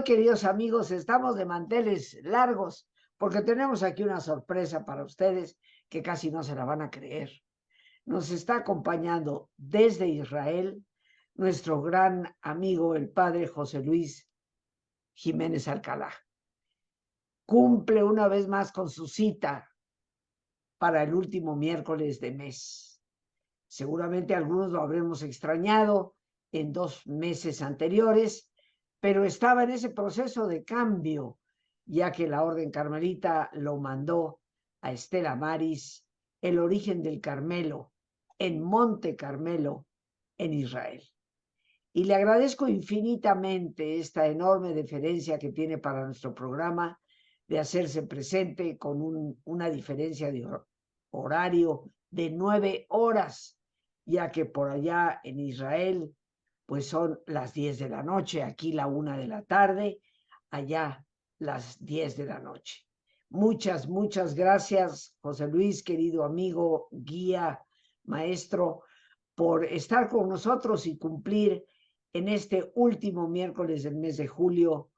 Queridos amigos, estamos de manteles largos porque tenemos aquí una sorpresa para ustedes que casi no se la van a creer. Nos está acompañando desde Israel nuestro gran amigo, el padre José Luis Jiménez Alcalá. Cumple una vez más con su cita para el último miércoles de mes. Seguramente algunos lo habremos extrañado en 2 meses anteriores, pero estaba en ese proceso de cambio, ya que la Orden Carmelita lo mandó a Estela Maris, el origen del Carmelo, en Monte Carmelo, en Israel. Y le agradezco infinitamente esta enorme deferencia que tiene para nuestro programa de hacerse presente con una diferencia de horario de 9 horas, ya que por allá en Israel pues son las 10 de la noche, aquí la 1 de la tarde, allá las 10 de la noche. Muchas gracias, José Luis, querido amigo, guía, maestro, por estar con nosotros y cumplir en este último miércoles del mes de julio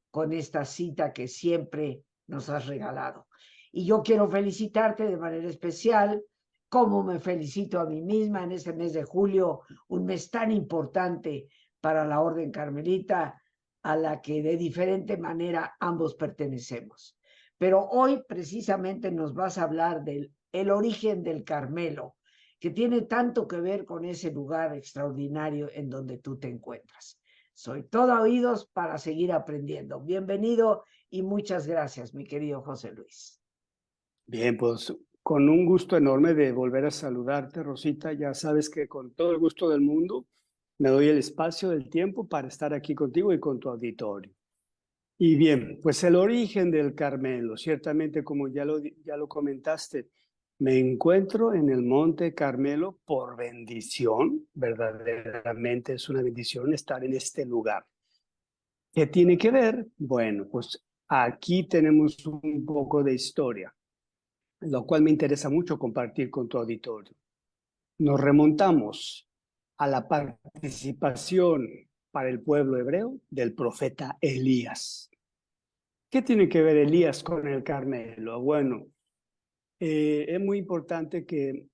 con esta cita que siempre nos has regalado. Y yo quiero felicitarte de manera especial, como me felicito a mí misma en este mes de julio, un mes tan importante para la Orden Carmelita, a la que de diferente manera ambos pertenecemos. Pero hoy precisamente nos vas a hablar del origen del Carmelo, que tiene tanto que ver con ese lugar extraordinario en donde tú te encuentras. Soy todo oídos para seguir aprendiendo. Bienvenido y muchas gracias, mi querido José Luis. Bien, pues con un gusto enorme de volver a saludarte, Rosita. Ya sabes que con todo el gusto del mundo me doy el espacio, el tiempo para estar aquí contigo y con tu auditorio. Y bien, pues el origen del Carmelo, ciertamente como ya lo comentaste, me encuentro en el Monte Carmelo por bendición, verdaderamente es una bendición estar en este lugar. ¿Qué tiene que ver? Bueno, pues aquí tenemos un poco de historia, lo cual me interesa mucho compartir con tu auditorio. Nos remontamos a la participación para el pueblo hebreo del profeta Elías. ¿Qué tiene que ver Elías con el Carmelo? Bueno, es muy importante que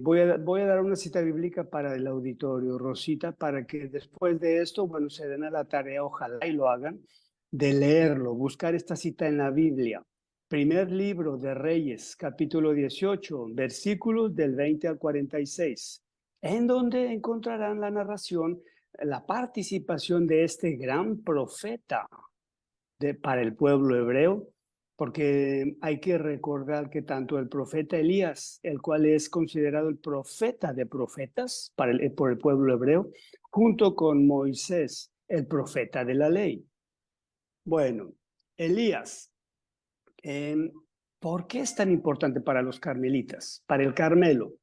voy a dar una cita bíblica para el auditorio, Rosita, para que después de esto, bueno, se den a la tarea, ojalá y lo hagan, de leerlo, buscar esta cita en la Biblia. Primer libro de Reyes, capítulo 18, versículos del 20 al 46, en donde encontrarán la narración, la participación de este gran profeta para el pueblo hebreo, porque hay que recordar que tanto el profeta Elías, el cual es considerado el profeta de profetas por el pueblo hebreo, junto con Moisés, el profeta de la ley. Bueno, Elías, ¿por qué es tan importante para los carmelitas, para el Carmelo?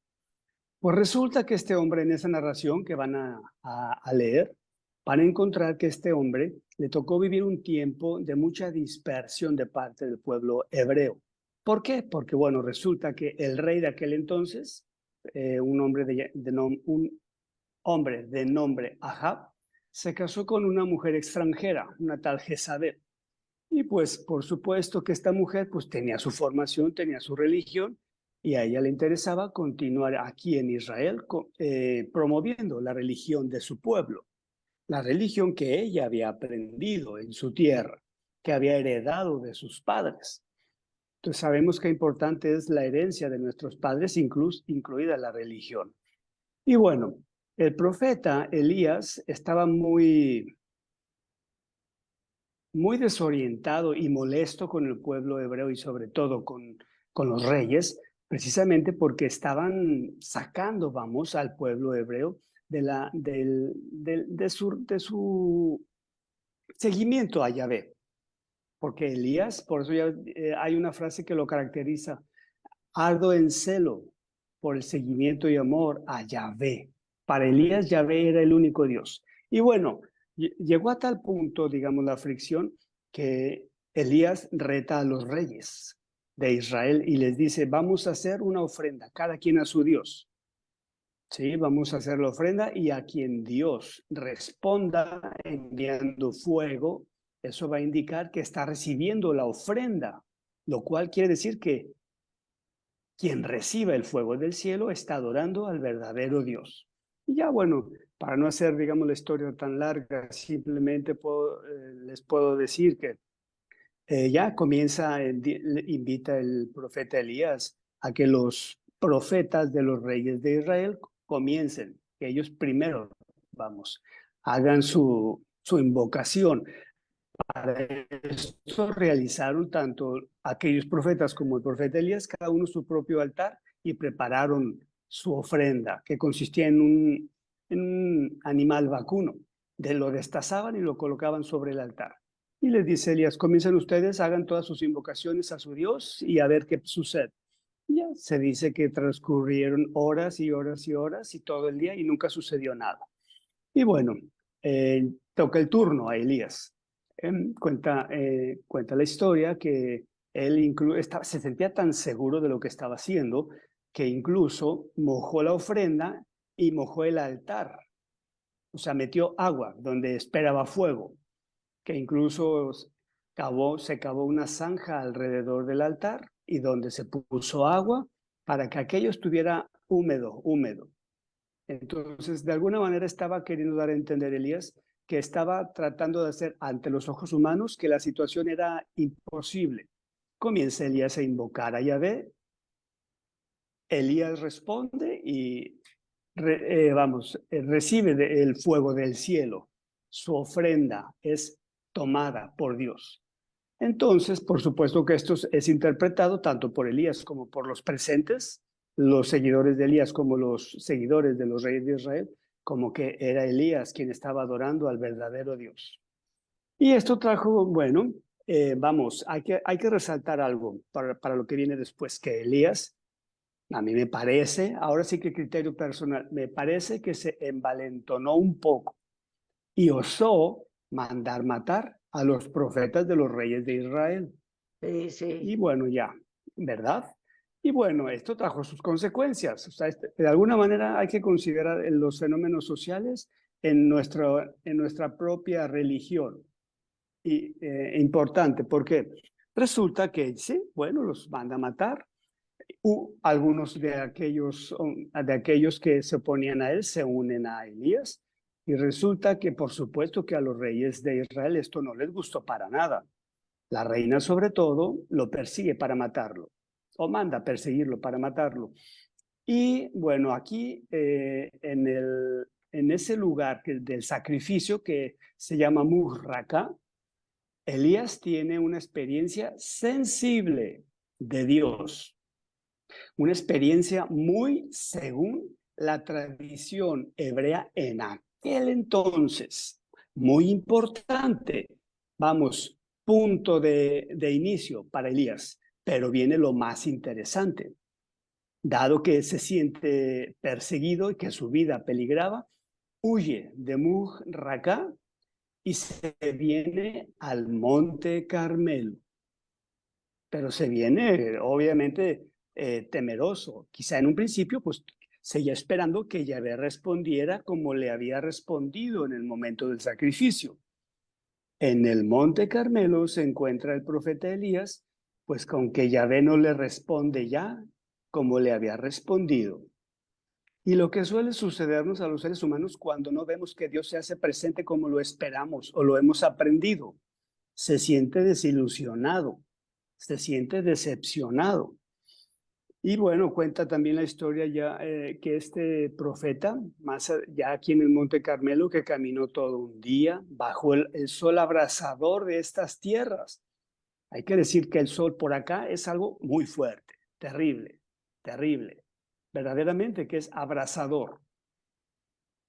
Pues resulta que este hombre en esa narración que van a leer, van a encontrar que este hombre le tocó vivir un tiempo de mucha dispersión de parte del pueblo hebreo. ¿Por qué? Porque, bueno, resulta que el rey de aquel entonces, un hombre de nombre Ahab, se casó con una mujer extranjera, una tal Jezabel. Y pues, por supuesto que esta mujer pues tenía su formación, tenía su religión, y a ella le interesaba continuar aquí en Israel promoviendo la religión de su pueblo, la religión que ella había aprendido en su tierra, que había heredado de sus padres. Entonces sabemos qué importante es la herencia de nuestros padres, incluida la religión. Y bueno, el profeta Elías estaba muy desorientado y molesto con el pueblo hebreo y sobre todo con los reyes, precisamente porque estaban sacando, vamos, al pueblo hebreo de su seguimiento a Yahvé. Porque Elías, por eso ya hay una frase que lo caracteriza, ardo en celo por el seguimiento y amor a Yahvé. Para Elías, Yahvé era el único Dios. Y bueno, llegó a tal punto, digamos, la fricción, que Elías reta a los reyes de Israel y les dice, vamos a hacer una ofrenda, cada quien a su Dios. Sí, vamos a hacer la ofrenda y a quien Dios responda enviando fuego, eso va a indicar que está recibiendo la ofrenda, lo cual quiere decir que quien reciba el fuego del cielo está adorando al verdadero Dios. Y ya bueno, para no hacer, digamos, la historia tan larga, simplemente les puedo decir que ya comienza, invita el profeta Elías a que los profetas de los reyes de Israel comiencen, que ellos primero, vamos, hagan su invocación. Para esto realizaron tanto aquellos profetas como el profeta Elías, cada uno su propio altar, y prepararon su ofrenda, que consistía en un animal vacuno. Lo destazaban y lo colocaban sobre el altar. Y les dice Elías, comiencen ustedes, hagan todas sus invocaciones a su Dios y a ver qué sucede. Y ya se dice que transcurrieron horas y horas y horas y todo el día y nunca sucedió nada. Y bueno, toca el turno a Elías. Cuenta la historia que él se sentía tan seguro de lo que estaba haciendo que incluso mojó la ofrenda y mojó el altar. O sea, metió agua donde esperaba fuego, que incluso se cavó una zanja alrededor del altar y donde se puso agua para que aquello estuviera húmedo, húmedo. Entonces, de alguna manera estaba queriendo dar a entender Elías que estaba tratando de hacer ante los ojos humanos que la situación era imposible. Comienza Elías a invocar a Yahvé. Elías responde y recibe el fuego del cielo. Su ofrenda es tomada por Dios. Entonces, por supuesto que esto es interpretado tanto por Elías como por los presentes, los seguidores de Elías como los seguidores de los reyes de Israel, como que era Elías quien estaba adorando al verdadero Dios. Y esto trajo, bueno, hay que resaltar algo para lo que viene después, que Elías, a mí me parece, ahora sí que criterio personal, me parece que se envalentonó un poco y osó mandar matar a los profetas de los reyes de Israel. Sí, sí. Y bueno, ya, ¿verdad? Y bueno, esto trajo sus consecuencias. O sea, de alguna manera hay que considerar los fenómenos sociales en nuestra propia religión. Y importante, porque resulta que, sí, bueno, los manda a matar. Algunos de aquellos que se oponían a él se unen a Elías. Y resulta que, por supuesto, que a los reyes de Israel esto no les gustó para nada. La reina, sobre todo, lo persigue para matarlo, o manda a perseguirlo para matarlo. Y bueno, aquí en ese lugar del sacrificio que se llama Murraca, Elías tiene una experiencia sensible de Dios, una experiencia muy según la tradición hebrea en aquel entonces, muy importante. Vamos, punto de inicio para Elías, pero viene lo más interesante. Dado que se siente perseguido y que su vida peligraba, huye de Murraca y se viene al Monte Carmelo. Pero se viene, obviamente, temeroso. Quizá en un principio, pues, seguía esperando que Yahvé respondiera como le había respondido en el momento del sacrificio. En el Monte Carmelo se encuentra el profeta Elías, pues con que Yahvé no le responde ya como le había respondido. Y lo que suele sucedernos a los seres humanos cuando no vemos que Dios se hace presente como lo esperamos o lo hemos aprendido, se siente desilusionado, se siente decepcionado. Y bueno, cuenta también la historia ya que este profeta, ya aquí en el Monte Carmelo, que caminó todo un día bajo el sol abrasador de estas tierras. Hay que decir que el sol por acá es algo muy fuerte, terrible, terrible, verdaderamente que es abrasador.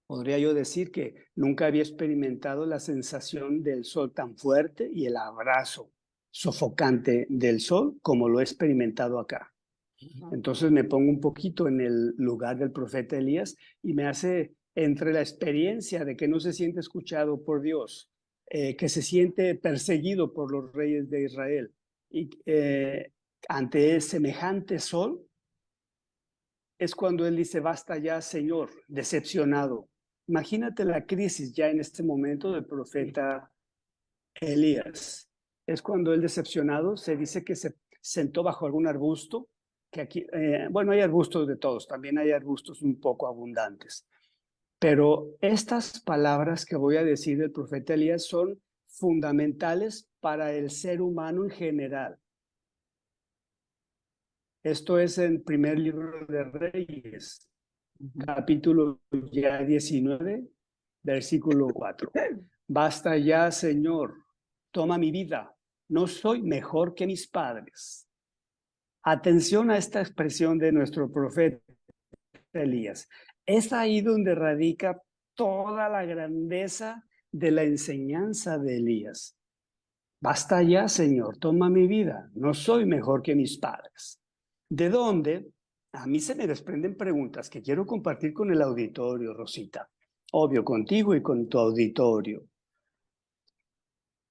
Podría yo decir que nunca había experimentado la sensación del sol tan fuerte y el abrazo sofocante del sol como lo he experimentado acá. Entonces me pongo un poquito en el lugar del profeta Elías y me hace entre la experiencia de que no se siente escuchado por Dios, que se siente perseguido por los reyes de Israel y ante semejante sol, es cuando él dice, basta ya, Señor, decepcionado. Imagínate la crisis ya en este momento del profeta Elías. Es cuando él, decepcionado, se dice que se sentó bajo algún arbusto, que aquí, bueno, hay arbustos de todos, también hay arbustos un poco abundantes. Pero estas palabras que voy a decir del profeta Elías son fundamentales para el ser humano en general. Esto es en primer libro de Reyes, capítulo ya 19, versículo 4. Basta ya, Señor, toma mi vida, no soy mejor que mis padres. Atención a esta expresión de nuestro profeta Elías. Es ahí donde radica toda la grandeza de la enseñanza de Elías. Basta ya, Señor, toma mi vida, no soy mejor que mis padres. ¿De dónde? A mí se me desprenden preguntas que quiero compartir con el auditorio, Rosita. Obvio, contigo y con tu auditorio.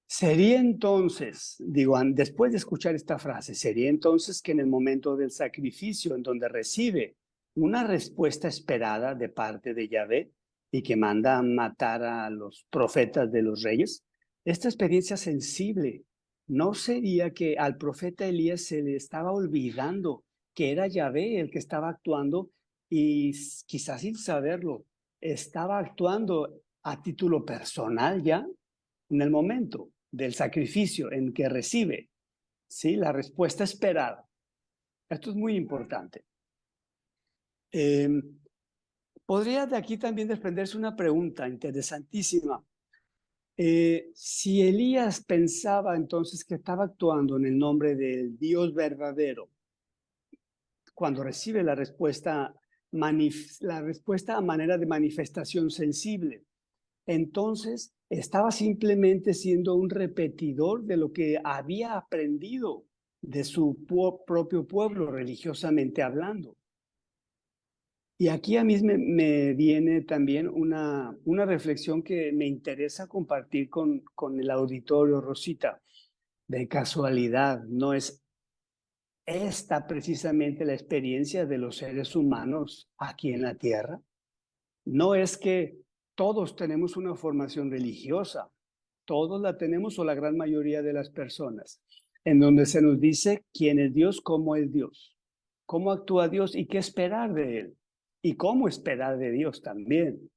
Sería entonces, digo, después de escuchar esta frase, sería entonces que en el momento del sacrificio, en donde recibe una respuesta esperada de parte de Yahvé y que manda a matar a los profetas de los reyes, esta experiencia sensible, ¿no sería que al profeta Elías se le estaba olvidando que era Yahvé el que estaba actuando y quizás sin saberlo, estaba actuando a título personal ya en el momento del sacrificio en que recibe, ¿sí?, la respuesta esperada? Esto es muy importante. Podría de aquí también desprenderse una pregunta interesantísima. Si Elías pensaba entonces que estaba actuando en el nombre del Dios verdadero, cuando recibe la respuesta a manera de manifestación sensible, entonces estaba simplemente siendo un repetidor de lo que había aprendido de su propio pueblo, religiosamente hablando. Y aquí a mí me viene también una reflexión que me interesa compartir con el auditorio, Rosita. De casualidad, no es esta precisamente la experiencia de los seres humanos aquí en la tierra. No es que todos tenemos una formación religiosa, todos la tenemos, o la gran mayoría de las personas, en donde se nos dice quién es Dios, cómo es Dios, cómo actúa Dios y qué esperar de Él, y cómo esperar de Dios también.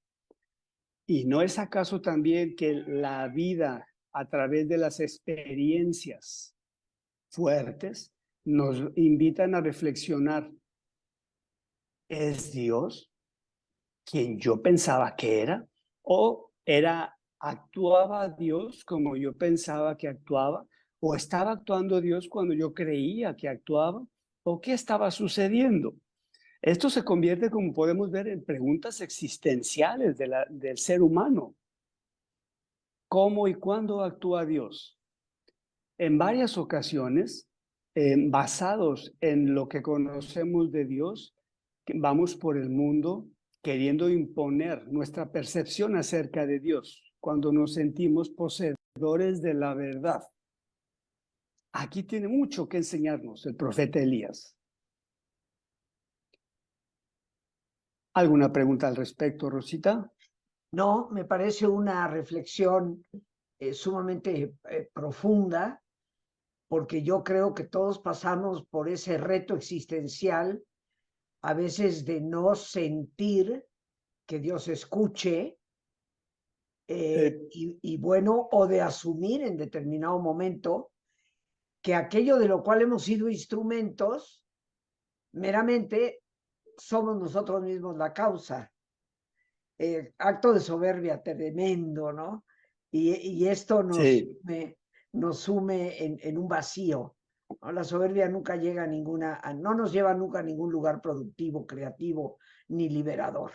¿Y no es acaso también que la vida a través de las experiencias fuertes nos invitan a reflexionar? ¿Es Dios quien yo pensaba que era? ¿O actuaba Dios como yo pensaba que actuaba? ¿O estaba actuando Dios cuando yo creía que actuaba? ¿O qué estaba sucediendo? Esto se convierte, como podemos ver, en preguntas existenciales del ser humano. ¿Cómo y cuándo actúa Dios? En varias ocasiones, basados en lo que conocemos de Dios, vamos por el mundo queriendo imponer nuestra percepción acerca de Dios cuando nos sentimos poseedores de la verdad. Aquí tiene mucho que enseñarnos el profeta Elías. ¿Alguna pregunta al respecto, Rosita? No, me parece una reflexión sumamente profunda, porque yo creo que todos pasamos por ese reto existencial, a veces de no sentir que Dios escuche, y bueno, o de asumir en determinado momento que aquello de lo cual hemos sido instrumentos, meramente somos nosotros mismos la causa. Acto de soberbia tremendo, ¿no? Y esto Sí. nos sume en un vacío, ¿no? La soberbia nunca llega a no nos lleva nunca a ningún lugar productivo, creativo, ni liberador.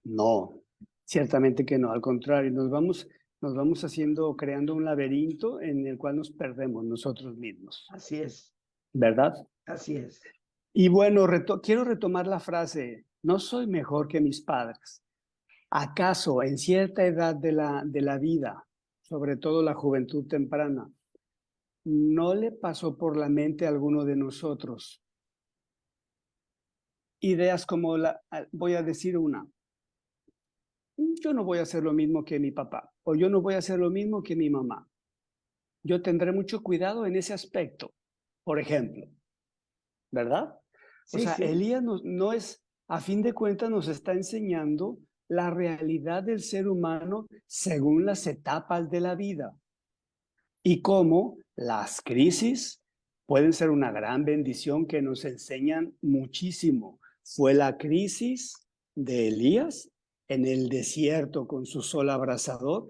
No, ciertamente que no. Al contrario, nos vamos creando un laberinto en el cual nos perdemos nosotros mismos, Así es, ¿verdad? así es. Y bueno, quiero retomar la frase, no soy mejor que mis padres. ¿Acaso en cierta edad de la vida, sobre todo la juventud temprana, no le pasó por la mente a alguno de nosotros ideas como voy a decir una, yo no voy a hacer lo mismo que mi papá, o yo no voy a hacer lo mismo que mi mamá. Yo tendré mucho cuidado en ese aspecto, por ejemplo, ¿verdad? O Sí, sea, sí. Elías no es, a fin de cuentas, nos está enseñando la realidad del ser humano según las etapas de la vida y cómo las crisis pueden ser una gran bendición que nos enseñan muchísimo. Fue la crisis de Elías en el desierto con su sol abrasador,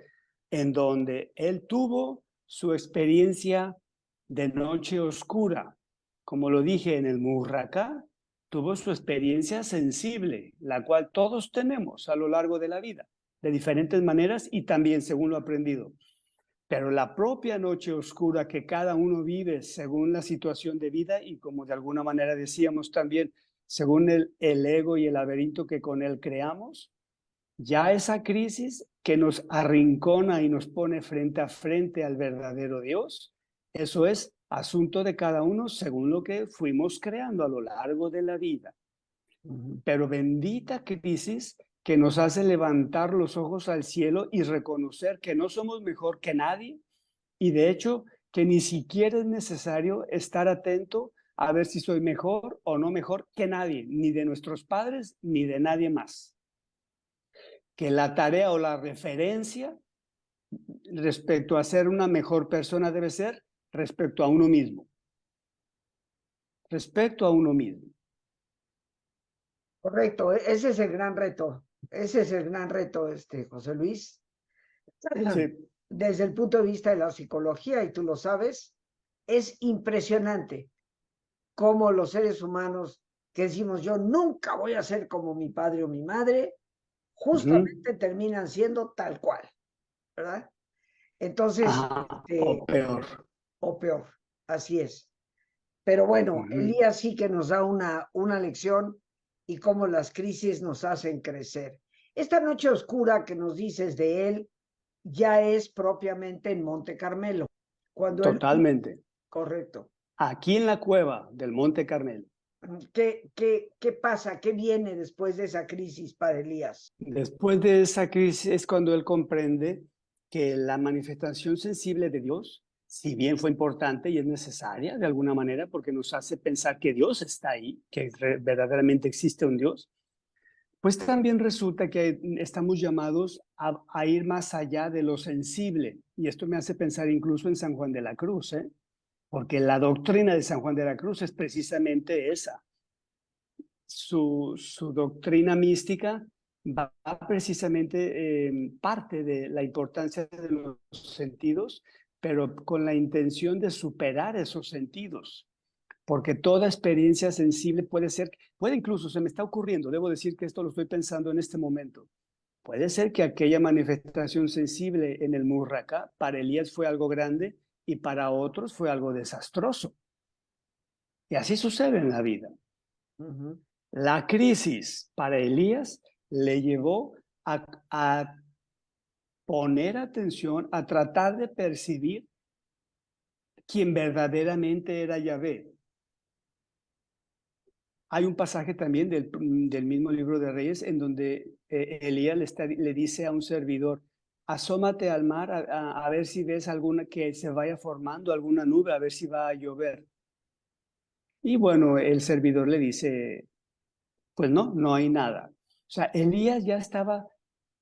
en donde él tuvo su experiencia de noche oscura. Como lo dije en el Murracá, tuvo su experiencia sensible, la cual todos tenemos a lo largo de la vida, de diferentes maneras y también según lo aprendido. Pero la propia noche oscura que cada uno vive según la situación de vida y como de alguna manera decíamos también, según el ego y el laberinto que con él creamos, ya esa crisis que nos arrincona y nos pone frente a frente al verdadero Dios, eso es asunto de cada uno según lo que fuimos creando a lo largo de la vida. Pero bendita crisis que nos hace levantar los ojos al cielo y reconocer que no somos mejor que nadie y de hecho que ni siquiera es necesario estar atento a ver si soy mejor o no mejor que nadie, ni de nuestros padres ni de nadie más. Que la tarea o la referencia respecto a ser una mejor persona debe ser respecto a uno mismo. Respecto a uno mismo. Correcto, ese es el gran reto. Ese es el gran reto, José Luis. Sí. Desde el punto de vista de la psicología, y tú lo sabes, es impresionante cómo los seres humanos que decimos yo nunca voy a ser como mi padre o mi madre, justamente terminan siendo tal cual, ¿verdad? Entonces, Ajá, o peor. o peor, así es. Pero bueno, Elías sí que nos da una lección y cómo las crisis nos hacen crecer. Esta noche oscura que nos dices de él ya es propiamente en Monte Carmelo, cuando él, Totalmente. correcto. Aquí en la cueva del Monte Carmelo. ¿Qué pasa? ¿Qué viene después de esa crisis para Elías? Después de esa crisis es cuando él comprende que la manifestación sensible de Dios, si bien fue importante y es necesaria de alguna manera porque nos hace pensar que Dios está ahí, que verdaderamente existe un Dios, pues también resulta que estamos llamados a ir más allá de lo sensible. Y esto me hace pensar incluso en San Juan de la Cruz, ¿eh? Porque la doctrina de San Juan de la Cruz es precisamente esa. Su doctrina mística va precisamente parte de la importancia de los sentidos, pero con la intención de superar esos sentidos, porque toda experiencia sensible puede incluso, se me está ocurriendo, debo decir que esto lo estoy pensando en este momento, puede ser que aquella manifestación sensible en el Murracá para Elías fue algo grande y para otros fue algo desastroso. Y así sucede en la vida. Uh-huh. La crisis para Elías le llevó a poner atención, a tratar de percibir quién verdaderamente era Yahvé. Hay un pasaje también del mismo libro de Reyes en donde Elías le dice a un servidor, asómate al mar a ver si ves alguna que se vaya formando, alguna nube, a ver si va a llover. Y bueno, el servidor le dice, pues no hay nada. O sea, Elías ya estaba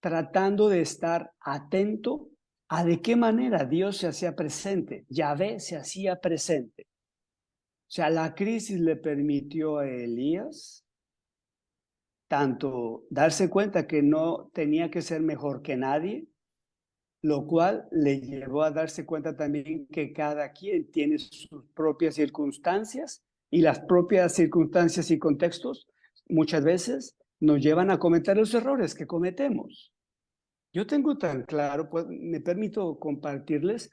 tratando de estar atento a de qué manera Dios se hacía presente, Yahvé se hacía presente. O sea, la crisis le permitió a Elías tanto darse cuenta que no tenía que ser mejor que nadie, lo cual le llevó a darse cuenta también que cada quien tiene sus propias circunstancias y las propias circunstancias y contextos muchas veces nos llevan a cometer los errores que cometemos. Yo tengo tan claro, pues me permito compartirles,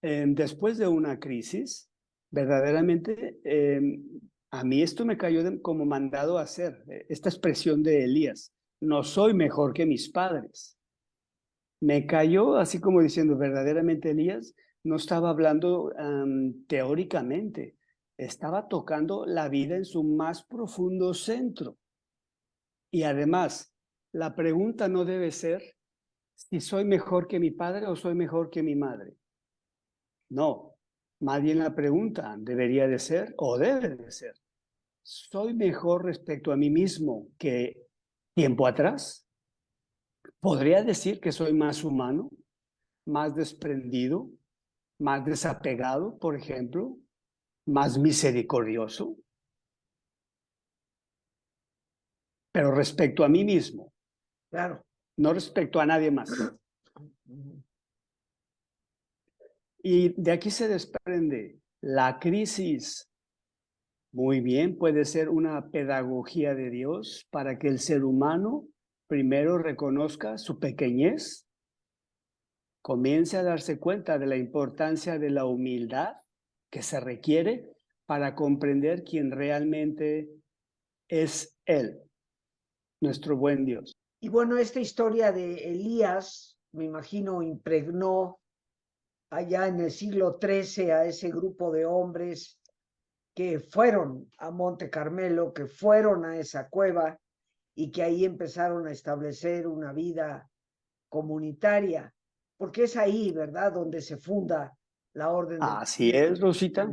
después de una crisis, verdaderamente, a mí esto me cayó como mandado a hacer, esta expresión de Elías, no soy mejor que mis padres. Me cayó así como diciendo, verdaderamente Elías no estaba hablando teóricamente, estaba tocando la vida en su más profundo centro. Y además, la pregunta no debe ser si soy mejor que mi padre o soy mejor que mi madre. No, más bien la pregunta debería de ser, o debe de ser, ¿soy mejor respecto a mí mismo que tiempo atrás? ¿Podría decir que soy más humano, más desprendido, más desapegado, por ejemplo, más misericordioso? Pero respecto a mí mismo, Claro. no respecto a nadie más. Y de aquí se desprende la crisis. Muy bien, puede ser una pedagogía de Dios para que el ser humano primero reconozca su pequeñez, comience a darse cuenta de la importancia de la humildad que se requiere para comprender quién realmente es Él, nuestro buen Dios. Y bueno, esta historia de Elías, me imagino, impregnó allá en el siglo XIII a ese grupo de hombres que fueron a Monte Carmelo, que fueron a esa cueva y que ahí empezaron a establecer una vida comunitaria, porque es ahí, ¿verdad?, donde se funda la orden del Así es, Rosita,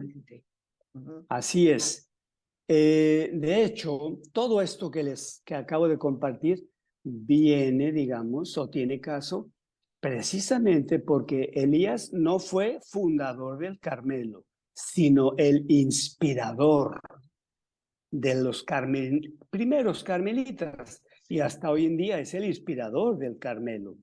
así es. De hecho, todo esto que acabo de compartir viene, digamos, o tiene caso, precisamente porque Elías no fue fundador del Carmelo, sino el inspirador de los primeros carmelitas, y hasta hoy en día es el inspirador del Carmelo.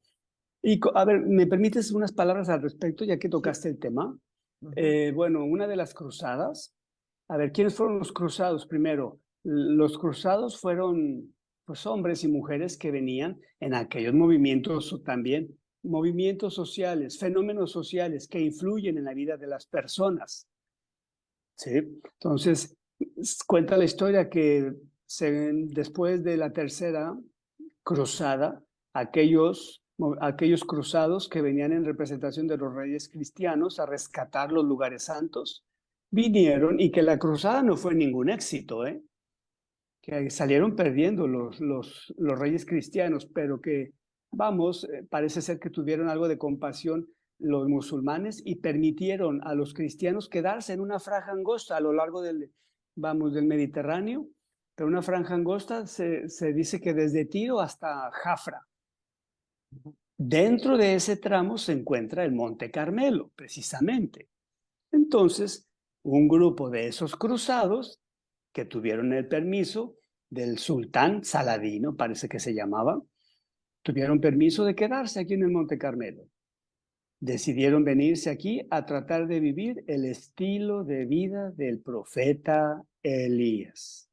Y a ver, ¿me permites unas palabras al respecto, ya que tocaste el tema? Bueno, una de las cruzadas, a ver, ¿quiénes fueron los cruzados primero? Los cruzados fueron, pues, hombres y mujeres que venían en aquellos movimientos también, movimientos sociales, fenómenos sociales que influyen en la vida de las personas. ¿Sí? Entonces, cuenta la historia que después de la tercera cruzada, aquellos cruzados que venían en representación de los reyes cristianos a rescatar los lugares santos, vinieron, y que la cruzada no fue ningún éxito, que salieron perdiendo los reyes cristianos, pero que, vamos, parece ser que tuvieron algo de compasión los musulmanes y permitieron a los cristianos quedarse en una franja angosta a lo largo del Mediterráneo, pero una franja angosta se dice que desde Tiro hasta Jafra. Dentro de ese tramo se encuentra el Monte Carmelo, precisamente. Entonces, un grupo de esos cruzados que tuvieron el permiso del sultán Saladino, parece que se llamaba, tuvieron permiso de quedarse aquí en el Monte Carmelo. Decidieron venirse aquí a tratar de vivir el estilo de vida del profeta Elías.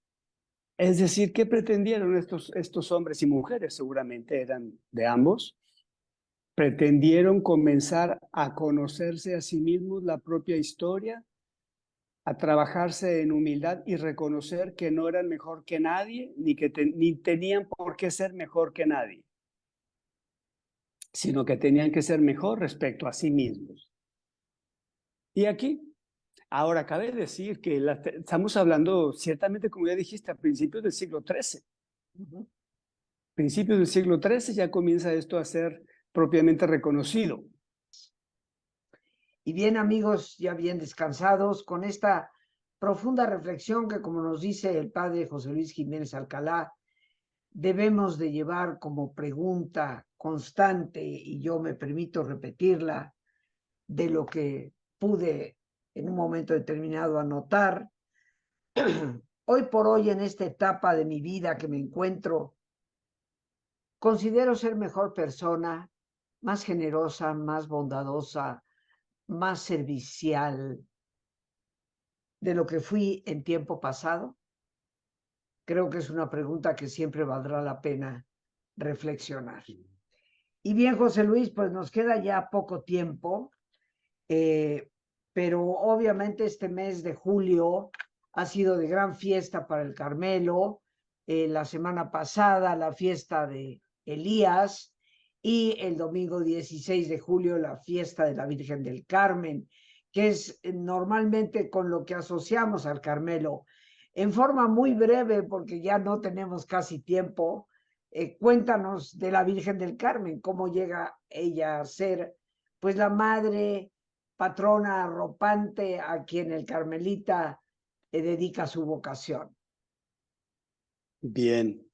Es decir, ¿qué pretendieron estos hombres y mujeres? Seguramente eran de ambos. Pretendieron comenzar a conocerse a sí mismos la propia historia, a trabajarse en humildad y reconocer que no eran mejor que nadie, ni tenían por qué ser mejor que nadie, sino que tenían que ser mejor respecto a sí mismos. Y aquí, ahora cabe decir que estamos hablando, ciertamente, como ya dijiste, a principios del siglo XIII. Principios del siglo XIII ya comienza esto a ser propiamente reconocido. Y bien, amigos, ya bien descansados, con esta profunda reflexión que, como nos dice el padre José Luis Jiménez Alcalá, debemos de llevar como pregunta constante, y yo me permito repetirla, de lo que pude en un momento determinado anotar. Hoy por hoy, en esta etapa de mi vida que me encuentro, considero ser mejor persona, más generosa, más bondadosa, más servicial de lo que fui en tiempo pasado. Creo que es una pregunta que siempre valdrá la pena reflexionar. Y bien, José Luis, pues nos queda ya poco tiempo, pero obviamente este mes de julio ha sido de gran fiesta para el Carmelo. La semana pasada la fiesta de Elías, y el domingo 16 de julio la fiesta de la Virgen del Carmen, que es normalmente con lo que asociamos al Carmelo. En forma muy breve, porque ya no tenemos casi tiempo, Cuéntanos de la Virgen del Carmen, cómo llega ella a ser, pues, la madre patrona arropante a quien el carmelita dedica su vocación. Bien,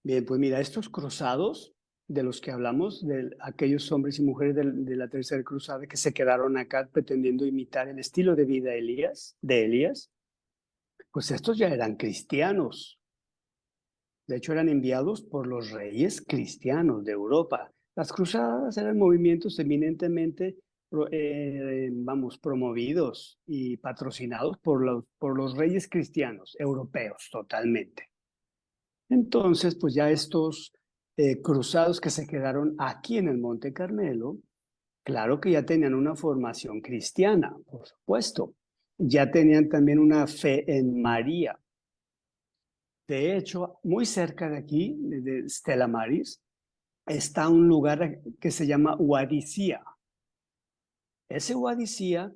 bien, pues mira, estos cruzados de los que hablamos, de aquellos hombres y mujeres de la tercera cruzada que se quedaron acá pretendiendo imitar el estilo de vida de Elías, pues estos ya eran cristianos. De hecho, eran enviados por los reyes cristianos de Europa. Las cruzadas eran movimientos eminentemente, promovidos y patrocinados por los reyes cristianos europeos totalmente. Entonces, pues ya estos cruzados que se quedaron aquí en el Monte Carmelo, claro que ya tenían una formación cristiana, por supuesto. Ya tenían también una fe en María. De hecho, muy cerca de aquí, de Stella Maris, está un lugar que se llama Uadicía. Ese Uadicía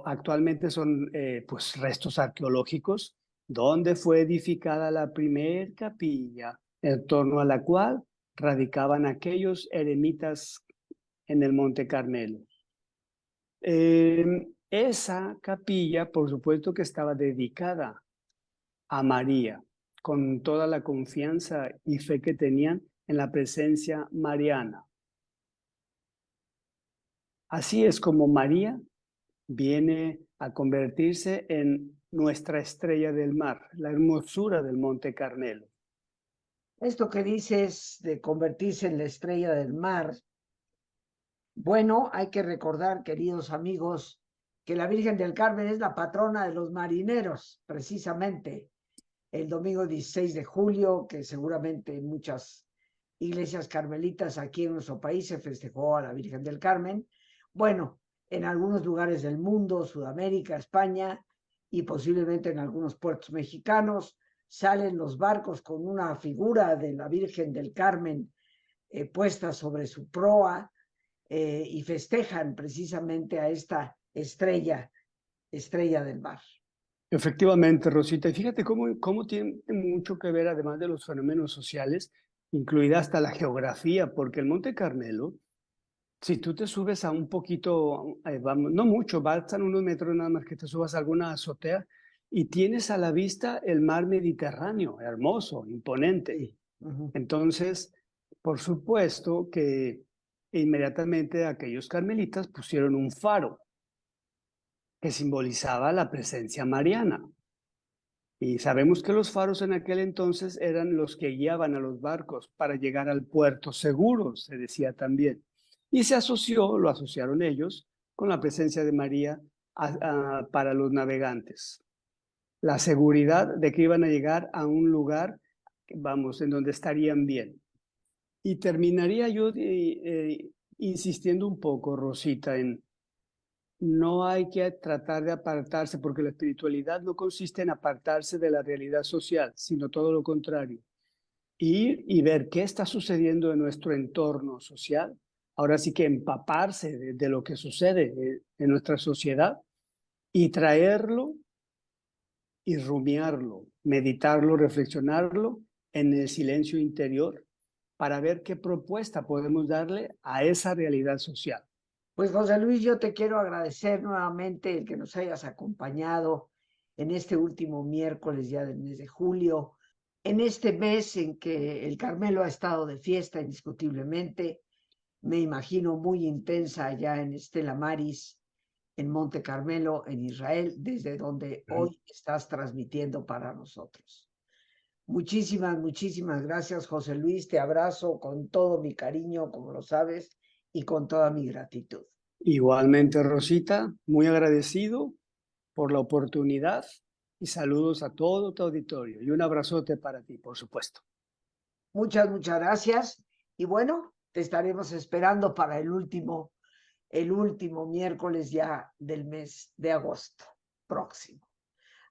actualmente son pues restos arqueológicos donde fue edificada la primer capilla en torno a la cual radicaban aquellos eremitas en el Monte Carmelo. Esa capilla, por supuesto que estaba dedicada a María, con toda la confianza y fe que tenían en la presencia mariana. Así es como María viene a convertirse en nuestra estrella del mar, la hermosura del Monte Carmelo. Esto que dices de convertirse en la estrella del mar, bueno, hay que recordar, queridos amigos, que la Virgen del Carmen es la patrona de los marineros, precisamente. El domingo 16 de julio, que seguramente en muchas iglesias carmelitas aquí en nuestro país se festejó a la Virgen del Carmen. Bueno, en algunos lugares del mundo, Sudamérica, España y posiblemente en algunos puertos mexicanos, salen los barcos con una figura de la Virgen del Carmen puesta sobre su proa y festejan precisamente a esta estrella del mar. Efectivamente, Rosita, y fíjate cómo tiene mucho que ver, además de los fenómenos sociales, incluida hasta la geografía, porque el Monte Carmelo, si tú te subes a un poquito, no mucho, bastan unos metros nada más que te subas a alguna azotea y tienes a la vista el mar Mediterráneo, hermoso, imponente. Sí. Uh-huh. Entonces, por supuesto que inmediatamente aquellos carmelitas pusieron un faro que simbolizaba la presencia mariana. Y sabemos que los faros en aquel entonces eran los que guiaban a los barcos para llegar al puerto seguro, se decía también. Y lo asociaron ellos con la presencia de María para los navegantes. La seguridad de que iban a llegar a un lugar, vamos, en donde estarían bien. Y terminaría yo insistiendo un poco, Rosita, en no hay que tratar de apartarse, porque la espiritualidad no consiste en apartarse de la realidad social, sino todo lo contrario. Ir y ver qué está sucediendo en nuestro entorno social. Ahora sí que empaparse de lo que sucede en nuestra sociedad y traerlo y rumiarlo, meditarlo, reflexionarlo en el silencio interior para ver qué propuesta podemos darle a esa realidad social. Pues José Luis, yo te quiero agradecer nuevamente el que nos hayas acompañado en este último miércoles ya del mes de julio, en este mes en que el Carmelo ha estado de fiesta indiscutiblemente, me imagino muy intensa allá en Stella Maris, en Monte Carmelo, en Israel, desde donde hoy estás transmitiendo para nosotros. Muchísimas gracias, José Luis. Te abrazo con todo mi cariño, como lo sabes, y con toda mi gratitud. Igualmente, Rosita, muy agradecido por la oportunidad y saludos a todo tu auditorio y un abrazote para ti, por supuesto. Muchas gracias. Y bueno, te estaremos esperando para el último miércoles ya del mes de agosto próximo.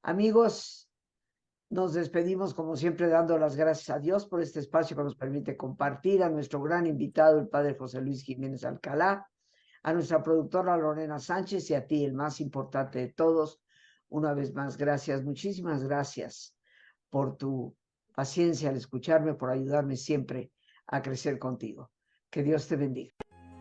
Amigos, nos despedimos como siempre dando las gracias a Dios por este espacio que nos permite compartir, a nuestro gran invitado, el padre José Luis Jiménez Alcalá, a nuestra productora Lorena Sánchez y a ti, el más importante de todos. Una vez más, gracias, muchísimas gracias por tu paciencia al escucharme, por ayudarme siempre a crecer contigo. Que Dios te bendiga.